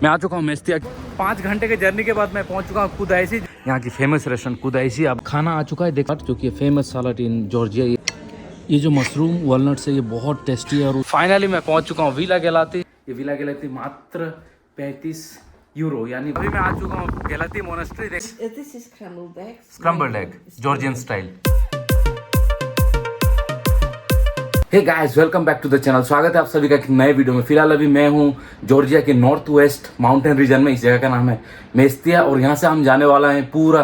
मैं आ चुका हूँ मेस्तिया। 5 घंटे के जर्नी के बाद मैं पहुँच चुका हूँ कुदाइसी, यहाँ की फेमस रेस्टोरेंट कुदाइसी। अब खाना आ चुका है देखा, जो कि फेमस सलाद इन जॉर्जिया। ये जो मशरूम वॉलनट्स है ये बहुत टेस्टी है। और फाइनली मैं पहुँच चुका हूँ विला गलाती। ये विला गलाती मात्र 35 यूरो, यानी अभी मैं आ चुका हूँ Gelati monastery. This is scrambled eggs. Scrambled egg Georgian style. Hey guys, welcome back to the channel. स्वागत है आप सभी का एक नए वीडियो में। फिलहाल अभी मैं हूँ जॉर्जिया के नॉर्थ वेस्ट माउंटेन रीजन में। इस जगह का नाम है मेस्तिया और यहाँ से हम जाने वाला है पूरा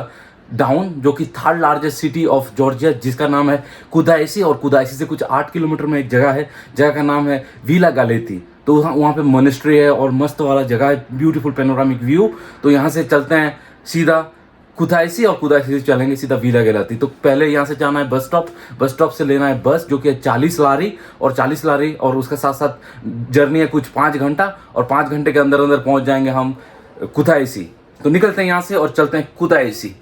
डाउन, जो कि third largest city of Georgia, जिसका नाम है कुदाइसी। और कुदाइसी से कुछ 8 किलोमीटर में एक जगह है, जगह का नाम है विला गलाती। तो वहाँ पे मोनेस्ट्री है और मस्त वाला जगह है, ब्यूटीफुल पेनोरामिक व्यू। तो यहाँ से चलते हैं सीधा कुदाइसी और कुदाइसी से चलेंगे सीधा विला गलाती। तो पहले यहाँ से जाना है बस स्टॉप, बस स्टॉप से लेना है बस, जो कि 40 लारी और 40 लारी, और उसके साथ साथ जर्नी है कुछ 5 घंटा, और 5 घंटे के अंदर अंदर पहुँच जाएंगे हम कुदाइसी। तो निकलते हैं यहाँ से और चलते हैं कुदाइसी।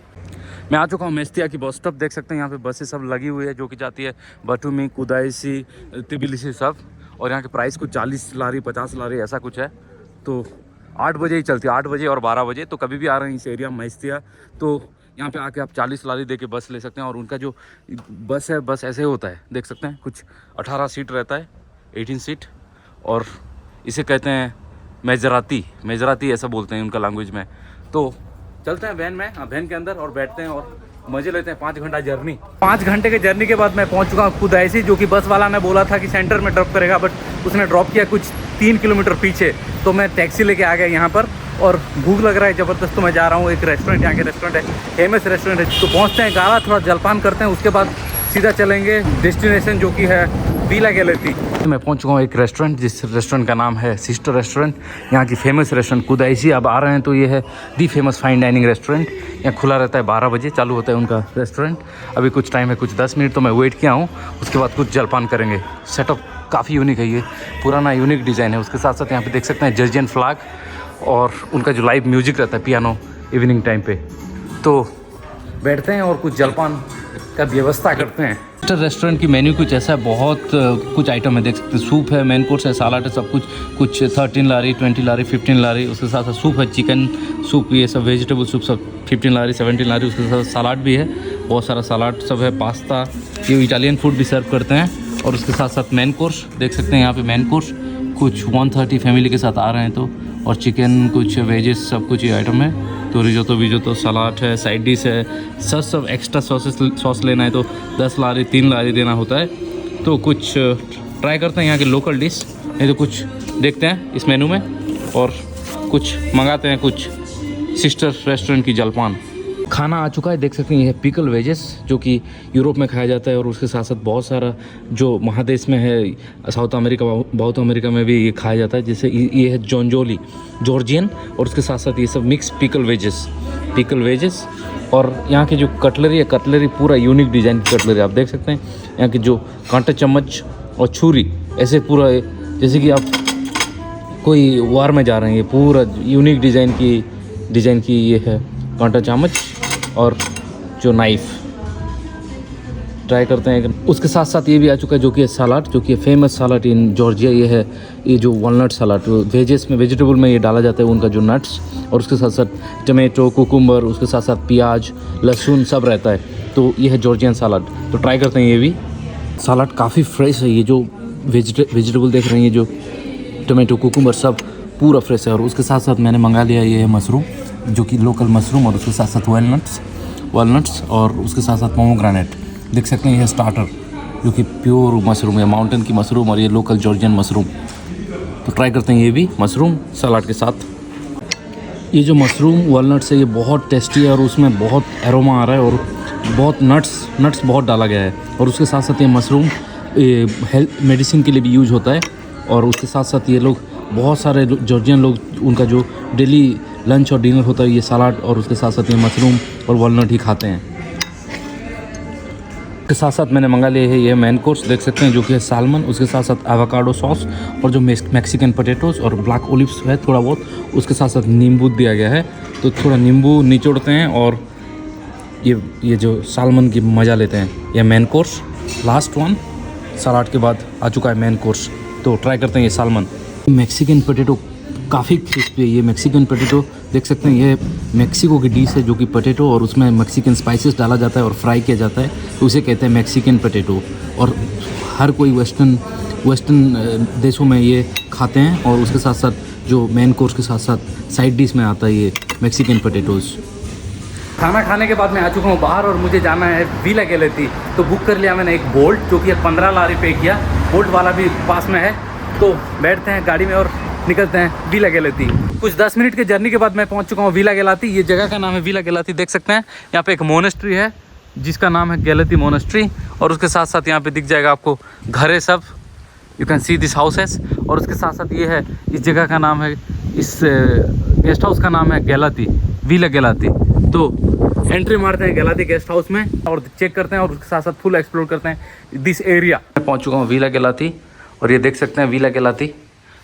मैं आ चुका हूँ मेस्तिया की बस स्टॉप। देख सकते हैं यहाँ पे बसें सब लगी हुई है, जो कि जाती है बटुमी, कुदाइसी, तिबिलिसी सब। और यहाँ के प्राइस कुछ 40 लारी 50 लारी ऐसा कुछ है। तो 8 बजे ही चलती है, 8 बजे और 12 बजे। तो कभी भी आ रहे हैं इस एरिया मेस्तिया, तो यहाँ पे आके आप 40 लारी दे के बस ले सकते हैं। और उनका जो बस है, बस ऐसे होता है, देख सकते हैं, कुछ 18 सीट रहता है, 18 सीट। और इसे कहते हैं मेजराती, मेजराती ऐसा बोलते हैं उनका लैंग्वेज में। तो चलते हैं वैन में, वैन के अंदर, और बैठते हैं और मजे लेते हैं। 5 घंटा जर्नी, 5 घंटे के जर्नी के बाद मैं पहुंच चुका हूँ कुदाइसी, जो कि बस वाला ने बोला था कि सेंटर में ड्रॉप करेगा, बट उसने ड्रॉप किया कुछ 3 किलोमीटर पीछे। तो मैं टैक्सी लेके आ गया यहाँ पर, और भूख लग रहा है ज़बरदस्त। तो मैं जा रहा हूँ एक रेस्टोरेंट, यहाँ के रेस्टोरेंट है, फेमस रेस्टोरेंट है। तो पहुँचते हैं गाला, थोड़ा जलपान करते हैं, उसके बाद सीधा चलेंगे डेस्टिनेशन, जो कि है विला गलाती। मैं पहुंच चुका हूँ एक रेस्टोरेंट, जिस रेस्टोरेंट का नाम है सिस्टर रेस्टोरेंट, यहाँ की फेमस रेस्टोरेंट कुदाइसी। अब आ रहे हैं तो ये है दी फेमस फाइन डाइनिंग रेस्टोरेंट। यहाँ खुला रहता है, 12 बजे चालू होता है उनका रेस्टोरेंट। अभी कुछ टाइम है, कुछ 10 मिनट, तो मैं वेट किया हूँ। उसके बाद कुछ जलपान करेंगे। सेटअप काफ़ी यूनिक है, ये पुराना यूनिक डिज़ाइन है। उसके साथ साथ यहाँ पे देख सकते हैं जॉर्जियन फ्लैग, और उनका जो लाइव म्यूजिक रहता है पियानो इवनिंग टाइम पे। तो बैठते हैं और कुछ जलपान का व्यवस्था करते हैं। रेस्टोरेंट की मेन्यू कुछ ऐसा है, बहुत कुछ आइटम है, देख सकते हैं। सूप है, मेन कोर्स है, सलाद है, सब कुछ 13 लारी, 20 लारी, 15 लारी। उसके साथ साथ सूप है, चिकन सूप, ये सब वेजिटेबल सूप सब 15 लारी, 17 लारी। उसके साथ सलाद भी है, बहुत सारा सलाद सब है, पास्ता, ये इटालियन फूड भी सर्व करते हैं। और उसके साथ साथ मेन कोर्स देख सकते हैं यहाँ पे मेन कोर्स कुछ 130 फैमिली के साथ आ रहे हैं तो। और चिकन, कुछ वेजेस, सब कुछ ये आइटम है। तो रिजोतो विजोतो, सलाद है, साइड डिश है, सब एक्स्ट्रा सॉस लेना है तो 10 लारी 3 लारी देना होता है। तो कुछ ट्राई करते हैं यहाँ की लोकल डिश, नहीं तो कुछ देखते हैं इस मेनू में, और कुछ मंगाते हैं कुछ सिस्टर रेस्टोरेंट की जलपान। खाना आ चुका है, देख सकते हैं। ये है पिकल वेजेस, जो कि यूरोप में खाया जाता है। और उसके साथ साथ बहुत सारा जो महादेश में है, साउथ अमेरिका में भी ये खाया जाता है। जैसे ये है जोंजोली जॉर्जियन, और उसके साथ साथ ये सब मिक्स पिकल वेजेस। और यहाँ की जो कटलरी है, कटलरी पूरा यूनिक डिज़ाइन की कटलरी आप देख सकते हैं। यहाँ की जो कांटा चम्मच और छुरी, ऐसे पूरा जैसे कि आप कोई वार में जा रहे हैं, ये पूरा यूनिक डिज़ाइन की ये है कांटा चम्मच और जो नाइफ। ट्राई करते हैं। उसके साथ साथ ये भी आ चुका है, जो कि है सलाद, जो कि फेमस सलाद इन जॉर्जिया। ये है ये जो वॉलनट सलाद, वेजेस में, वेजिटेबल में ये डाला जाता है उनका जो नट्स। और उसके साथ साथ टमेटो, कुकुम्बर, उसके साथ साथ प्याज, लहसुन सब रहता है। तो ये है जॉर्जियन सलाद। तो ट्राई करते हैं ये भी। सलाद काफ़ी फ्रेश है, ये जो वेजिटेबल देख रहे हैं, ये जो टमेटो, कुकुम्बर सब पूरा फ्रेश है। और उसके साथ साथ मैंने मंगा लिया ये है मशरूम, जो कि लोकल मशरूम, और उसके साथ साथ वॉलनट्स, और उसके साथ साथ पोमोग्रेनेट। देख सकते हैं ये स्टार्टर, जो कि प्योर मशरूम है, माउंटेन की मशरूम, और ये लोकल जॉर्जियन मशरूम। तो ट्राई करते हैं ये भी मशरूम सलाद के साथ। ये जो मशरूम वॉलनट्स है ये बहुत टेस्टी है, और उसमें बहुत एरोमा आ रहा है, और बहुत नट्स बहुत डाला गया है। और उसके साथ साथ ये मशरूम हेल्थ मेडिसिन के लिए भी यूज होता है। और उसके साथ साथ ये लोग, बहुत सारे जॉर्जियन लोग, उनका जो डेली लंच और डिनर होता है ये सलाद, और उसके साथ साथ ये मशरूम और वॉलनट ही खाते हैं। के साथ साथ मैंने मंगा लिए है ये मेन कोर्स, देख सकते हैं, जो कि है सालमन, उसके साथ साथ एवोकाडो सॉस, और जो मैक्सिकन पोटैटोज और ब्लैक ओलिव्स है थोड़ा बहुत। उसके साथ साथ नींबू दिया गया है, तो थोड़ा नींबू निचोड़ते हैं और ये जो सालमन की मज़ा लेते हैं। ये मेन कोर्स, लास्ट वन सलाद के बाद आ चुका है मेन कोर्स। तो ट्राई करते हैं ये सालमन। मैक्सिकन पोटैटो काफ़ी क्रिस्पी है। ये मैक्सिकन पोटैटो देख सकते हैं, ये मैक्सिको की डिश है जो कि पोटैटो और उसमें मैक्सिकन स्पाइसेस डाला जाता है और फ्राई किया जाता है, तो उसे कहते हैं मैक्सिकन पोटैटो। और हर कोई वेस्टर्न देशों में ये खाते हैं। और उसके साथ साथ जो मेन कोर्स के साथ साथ साइड डिश में आता है ये मैक्सिकन पोटैटोज़। खाना खाने के बाद मैं आ चुका हूँ बाहर और मुझे जाना है विला गैलेती। तो बुक कर लिया मैंने एक बोल्ट, जो कि 15 लारी पे किया। बोल्ट वाला भी पास में है, तो बैठते हैं गाड़ी में और निकलते हैं विला गैलेती। कुछ 10 मिनट के जर्नी के बाद मैं पहुँच चुका हूँ विला गैलेती। ये जगह का नाम है विला गैलेती, देख सकते हैं। यहाँ पे एक मोनेस्ट्री है जिसका नाम है गैलेती मोनेस्ट्री, और उसके साथ साथ यहाँ पे दिख जाएगा आपको घर है सब, you can see this houses. और उसके साथ साथ ये है, इस जगह का नाम है, इस गेस्ट हाउस का नाम है गैलेती, विला गैलेती। तो एंट्री मारते हैं गैलेती गेस्ट हाउस में और चेक करते हैं और उसके साथ साथ फुल एक्सप्लोर करते हैं दिस एरिया। मैं पहुंच चुका हूँ विला गैलेती और ये देख सकते हैं विला गैलेती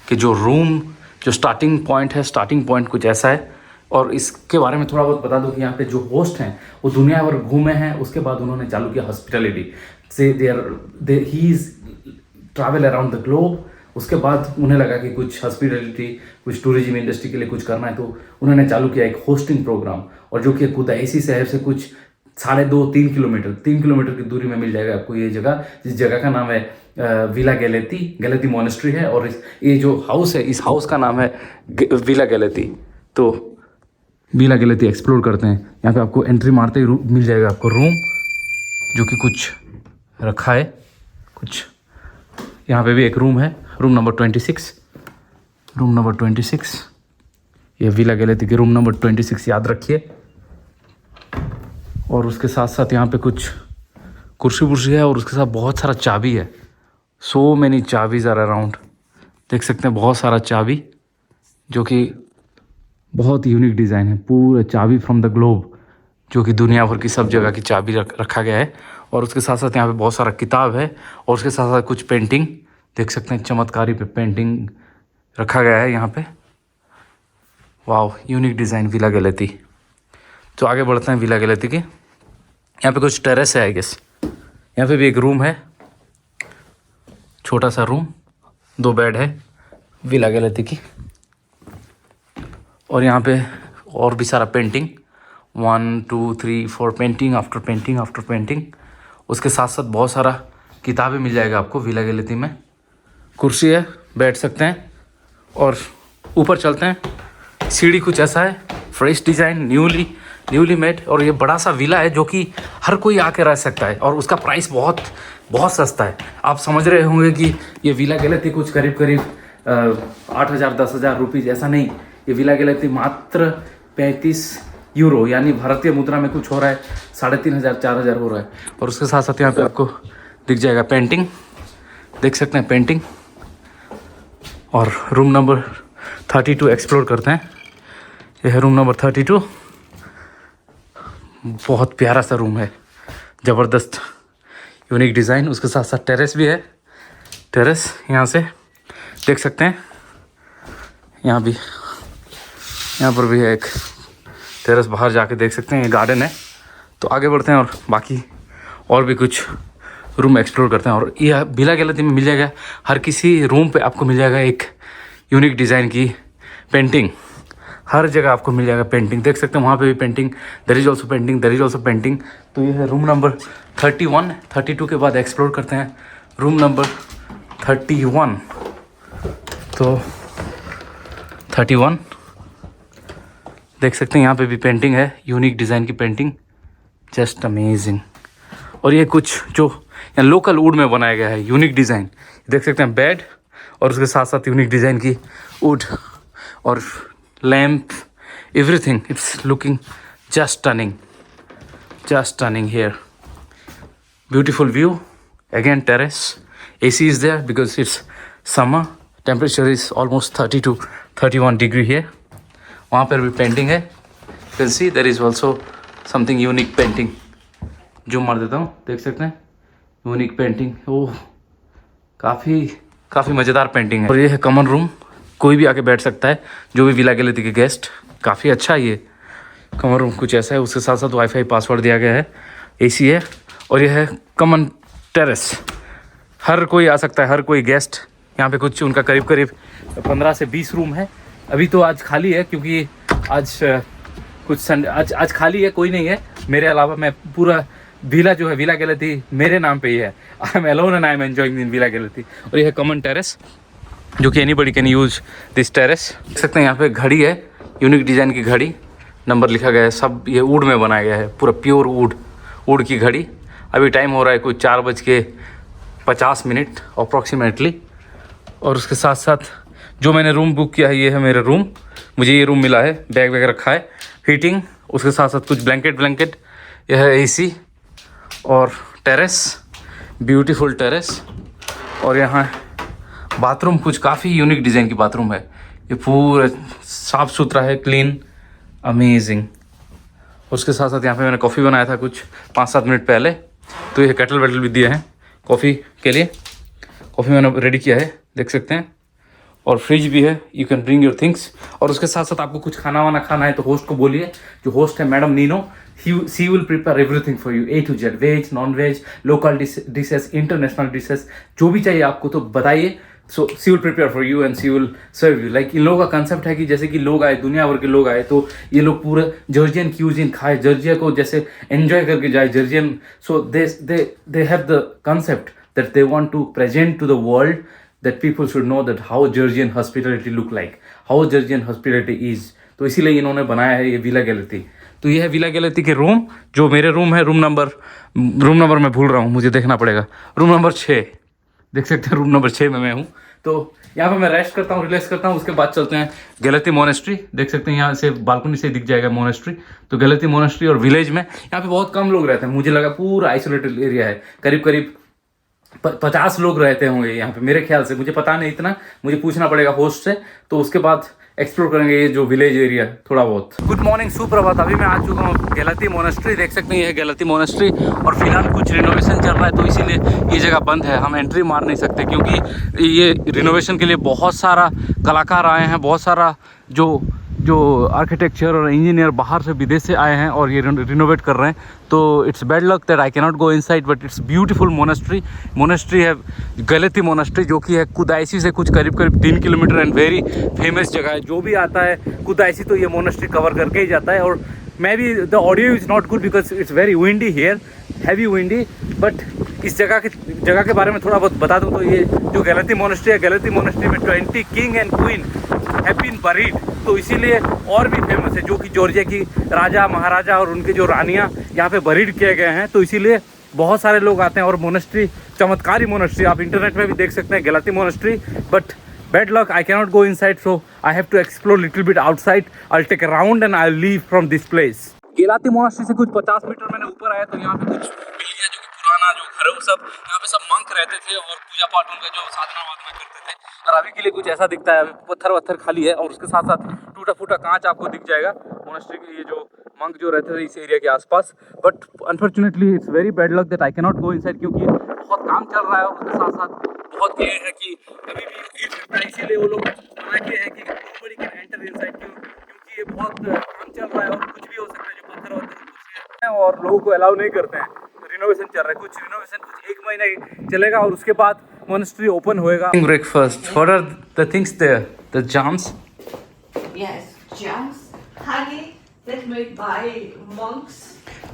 कि जो रूम, जो स्टार्टिंग पॉइंट कुछ ऐसा है। और इसके बारे में थोड़ा बहुत बता दूं कि यहाँ पे जो होस्ट हैं वो दुनिया भर घूमे हैं, उसके बाद उन्होंने चालू किया हॉस्पिटैलिटी से। He is travel around the globe. उसके बाद उन्हें लगा कि कुछ हॉस्पिटैलिटी, कुछ टूरिज्म इंडस्ट्री के लिए कुछ करना है, तो उन्होंने चालू किया एक होस्टिंग प्रोग्राम। और जो कि कुदाईसी शहर से कुछ 3.5 किलोमीटर 3 किलोमीटर की दूरी में मिल जाएगा आपको ये जगह, जिस जगह का नाम है विला गैलेती। गैलेती मोनेस्ट्री है और ये जो हाउस है, इस हाउस का नाम है विला गैलेती। तो विला गैलेती एक्सप्लोर करते हैं। यहाँ पे आपको एंट्री मारते ही मिल जाएगा आपको रूम, जो कि कुछ रखा है कुछ। यहाँ पे भी एक रूम है, रूम नंबर 26। ये विला गैलेती की रूम नंबर 26 याद रखिए। और उसके साथ साथ यहाँ पे कुछ कुर्सी है और उसके साथ बहुत सारा चाबी है। सो मैनी चाबीज आर अराउंड, देख सकते हैं बहुत सारा चाबी, जो कि बहुत यूनिक डिज़ाइन है। पूरा चाबी फ्रॉम द ग्लोब, जो कि दुनिया भर की सब जगह की चाबी रखा गया है। और उसके साथ साथ यहाँ पे बहुत सारा किताब है और उसके साथ साथ कुछ पेंटिंग देख सकते हैं, चमत्कारी पे पेंटिंग रखा गया है यहाँ पे। वाव, यूनिक डिज़ाइन विला गैलेती। तो आगे बढ़ते हैं विला गैलेती के। यहाँ पे कुछ टेरेस है आई गेस। यहाँ पे भी एक रूम है, छोटा सा रूम, 2 बेड है विला गैलेती की। और यहाँ पे और भी सारा पेंटिंग, 1 2 3 4 पेंटिंग आफ्टर पेंटिंग। उसके साथ साथ बहुत सारा किताबें मिल जाएगा आपको विला गैलेती में। कुर्सी है, बैठ सकते हैं। और ऊपर चलते हैं। सीढ़ी कुछ ऐसा है, फ्रेश डिज़ाइन, न्यूली मेड। और ये बड़ा सा विला है जो कि हर कोई आके रह सकता है और उसका प्राइस बहुत बहुत सस्ता है। आप समझ रहे होंगे कि ये विला गैलेती कुछ करीब 8,000 10,000 रुपीज़, ऐसा नहीं। ये विला गैलेती मात्र 35 यूरो, यानी भारतीय मुद्रा में कुछ हो रहा है 3,500 4,000 हो रहा है। और उसके साथ साथ यहाँ पे आपको दिख जाएगा पेंटिंग, देख सकते हैं पेंटिंग। और रूम नंबर 32 एक्सप्लोर करते हैं। यह है रूम नंबर 32। बहुत प्यारा सा रूम है, ज़बरदस्त यूनिक डिज़ाइन। उसके साथ साथ टेरेस भी है। टेरेस यहाँ से देख सकते हैं। यहाँ पर भी है एक टेरेस, बाहर जाके देख सकते हैं। ये गार्डन है। तो आगे बढ़ते हैं और बाकी और भी कुछ रूम एक्सप्लोर करते हैं। और ये विला गैलेती में मिल जाएगा, हर किसी रूम पे आपको मिल जाएगा एक यूनिक डिज़ाइन की पेंटिंग। हर जगह आपको मिल जाएगा पेंटिंग, देख सकते हैं। वहाँ पे भी painting, there is also painting. तो ये है रूम नंबर 31। 32 के बाद एक्सप्लोर करते हैं रूम नंबर 31। तो 31 देख सकते हैं, यहाँ पे भी पेंटिंग है, यूनिक डिज़ाइन की पेंटिंग, जस्ट अमेजिंग। और ये कुछ जो यहाँ लोकल वुड में बनाया गया है, यूनिक डिज़ाइन, देख सकते हैं। बेड और उसके साथ साथ यूनिक डिज़ाइन की वुड और lamp, everything. It's looking just stunning here. Beautiful view, again terrace. AC is there because it's summer. Temperature is almost 30 to 31 degree here. वहाँ पर भी पेंटिंग है। You can see there is also something unique painting. Zoom मार देता हूँ, देख सकते हैं यूनिक पेंटिंग। ओह, काफ़ी मज़ेदार पेंटिंग है। और ये है कॉमन रूम, कोई भी आके बैठ सकता है, जो भी विला गैलेती के गेस्ट। काफ़ी अच्छा ये कॉमन रूम कुछ ऐसा है। उसके साथ साथ वाईफाई पासवर्ड दिया गया है, AC है। और ये है कॉमन टेरेस, हर कोई आ सकता है, हर कोई गेस्ट। यहाँ पे कुछ उनका करीब 15 से 20 रूम है अभी तो आज खाली है क्योंकि आज कुछ संडे आज खाली है, कोई नहीं है मेरे अलावा। मैं पूरा विला जो है विला गैलेती मेरे नाम पे ही है। I am alone and I am enjoying in villa Gelati. और ये है कॉमन टेरेस जो कि anybody can use this terrace. देख सकते हैं यहाँ पे घड़ी है, यूनिक डिज़ाइन की घड़ी, नंबर लिखा गया है, सब ये वुड में बनाया गया है, पूरा प्योर वुड की घड़ी। अभी टाइम हो रहा है कुछ 4:50 अप्रॉक्सीमेटली। और उसके साथ साथ जो मैंने रूम बुक किया है ये है मेरा रूम, मुझे ये रूम मिला है, बैग वगैरह रखा है, हीटिंग, उसके साथ साथ कुछ ब्लैंकेट, यह है एसी और टेरेस, ब्यूटीफुल टेरेस। और यहाँ बाथरूम कुछ काफ़ी यूनिक डिज़ाइन की बाथरूम है, ये पूरा साफ़ सुथरा है, क्लीन, अमेजिंग। उसके साथ साथ यहाँ पे मैंने कॉफ़ी बनाया था कुछ 5-7 मिनट पहले, तो ये केटल वेटल भी दिए हैं कॉफ़ी के लिए। कॉफ़ी मैंने रेडी किया है, देख सकते हैं। और फ्रिज भी है, you can bring your things. और उसके साथ साथ आपको कुछ खाना वाना खाना है तो होस्ट को बोलिए, जो होस्ट है madam Nino, she will prepare everything for you, A to Z, veg, non veg, local dishes, international dishes, जो भी चाहिए आपको तो बताइए। So she will prepare for you and she will serve you. Like इन लोगों का कंसेप्ट है कि जैसे कि लोग आए, दुनिया भर के लोग आए, तो ये लोग पूरा जॉर्जियन क्यूजिन खाए, जॉर्जिया को जैसे एंजॉय करके जाए Georgian. So they have the concept that they want to present to the world that people should know that how Georgian hospitality look like, how Georgian hospitality is। तो इसीलिए इन्होंने बनाया है ये विला गैलेती। तो ये है विला गैलेती के रूम, जो मेरे रूम है, रूम नंबर मैं भूल रहा हूँ, मुझे देखना पड़ेगा, रूम नंबर 6, देख सकते हैं रूम नंबर 6 में मैं हूँ। तो यहाँ पे मैं रेस्ट करता हूँ, रिलैक्स करता हूँ। उसके बाद चलते हैं गैलेती मोनेस्ट्री, देख सकते हैं यहाँ से बालकनी से दिख जाएगा मोनेस्ट्री। तो गैलेती मोनेस्ट्री और विलेज में यहाँ पे बहुत कम लोग रहते हैं, मुझे लगा पूरा आइसोलेटेड एरिया है, करीब 50 लोग रहते होंगे यहाँ पे मेरे ख्याल से, मुझे पता नहीं इतना, मुझे पूछना पड़ेगा होस्ट से। तो उसके बाद एक्सप्लोर करेंगे ये जो विलेज एरिया थोड़ा बहुत। गुड मॉर्निंग, सुप्रभात। अभी मैं आ चुका हूँ गैलेती मोनेस्ट्री, देख सकते हैं ये है गैलेती मोनेस्ट्री। और फिलहाल कुछ रिनोवेशन चल रहा है तो इसीलिए ये जगह बंद है, हम एंट्री मार नहीं सकते क्योंकि ये रिनोवेशन के लिए बहुत सारा कलाकार आए हैं, बहुत सारा जो आर्किटेक्चर और इंजीनियर बाहर से विदेश से आए हैं और ये रिनोवेट कर रहे हैं। तो it's bad luck that I cannot go inside, but it's beautiful monastery है गैलेती मोनेस्ट्री, जो कि है कुदाइसी से कुछ करीब 3 किलोमीटर एंड वेरी फेमस जगह है। जो भी आता है कुदाइसी तो ये मोनेस्ट्री कवर करके ही जाता है। और may be the audio is not good because it's very windy here, heavy windy, but इस जगह के बारे में थोड़ा बहुत बता दूँ तो ये जो गैलेती मोनेस्ट्री है, गैलेती मोनेस्ट्री में 20 king and queen have been buried, तो इसीलिए और भी फेमस है, जो कि जॉर्जिया की राजा महाराजा और उनके जो रानियाँ यहाँ पे बरीड किए गए हैं, तो इसीलिए बहुत सारे लोग आते हैं। और मोनेस्ट्री चमत्कारी मोनेस्ट्री, आप इंटरनेट में भी देख सकते हैं Gelati monastery. But bad luck, I cannot go inside, so I have to explore little bit outside. I will take a round and I will leave from this place. Gelati monastery से कुछ 50 metre मैंने ऊपर आया तो यहाँ पे कुछ मिल गया, जो कि पुराना जो घर है वो सब, यहाँ पे सब मंक रहते थे और पूजा पाठ उनका जो साधना वाधना करते थे। और अभी के लिए कुछ ऐसा दिखता है, अभी पत्थर खाली है। और उसके साथ साथ टूटा फूटा कांच आपको दिख जाएगा मोनेस्ट्री के, ये जो मंक जो रहते थे इस एरिया के आसपास। But unfortunately it's very bad luck that I cannot go inside, क्योंकि बहुत काम चल रहा है और उसके साथ साथ बहुत ये है कि अभी भी भीड़ रहता है, इसीलिए वो लोग मना किए हैं कि नोबडी कैन एंटर इनसाइड, क्योंकि ये बहुत काम चल रहा है और कुछ भी हो सकता है, जो पत्थर वत्थर और लोगों को अलाउ नहीं करते हैं। रिनोवेशन चल रहा है, कुछ 1 महीना चलेगा और उसके बाद monastery open होएगा। Breakfast. What are the things there? The jams? Yes, jams, honey that made by monks.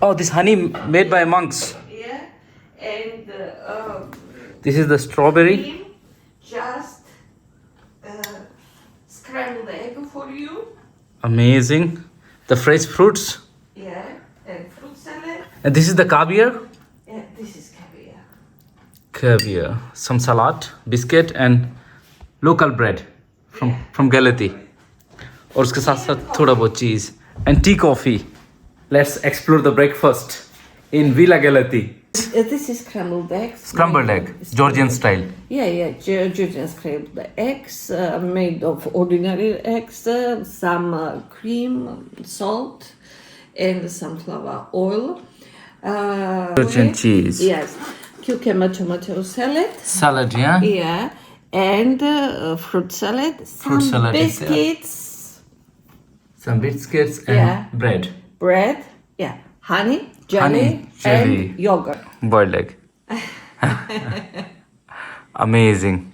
Oh, this honey made by monks. Yeah, and this is the strawberry. cream, just scrambled egg for you. Amazing. The fresh fruits. Yeah, and fruit salad. And this is the caviar. Yeah, this is caviar. Caviar. Some salad, biscuit, and local bread from Galatea. और उसके साथ साथ थोड़ा बहुत चीज़ and tea coffee. Let's explore the breakfast in Villa Galatea. This is scrambled eggs. Scrambled egg, Georgian style. Yeah, Georgian scrambled eggs made of ordinary eggs, some cream, salt, and sunflower oil. Georgian cheese. Yes, cucumber tomato salad. Salad, yeah? Yeah, and fruit salad. Fruit salad is there. Biscuits. Some biscuits and Yeah. bread. Bread. Yeah, honey, jelly, jelly. and yogurt. Boiled egg. Amazing.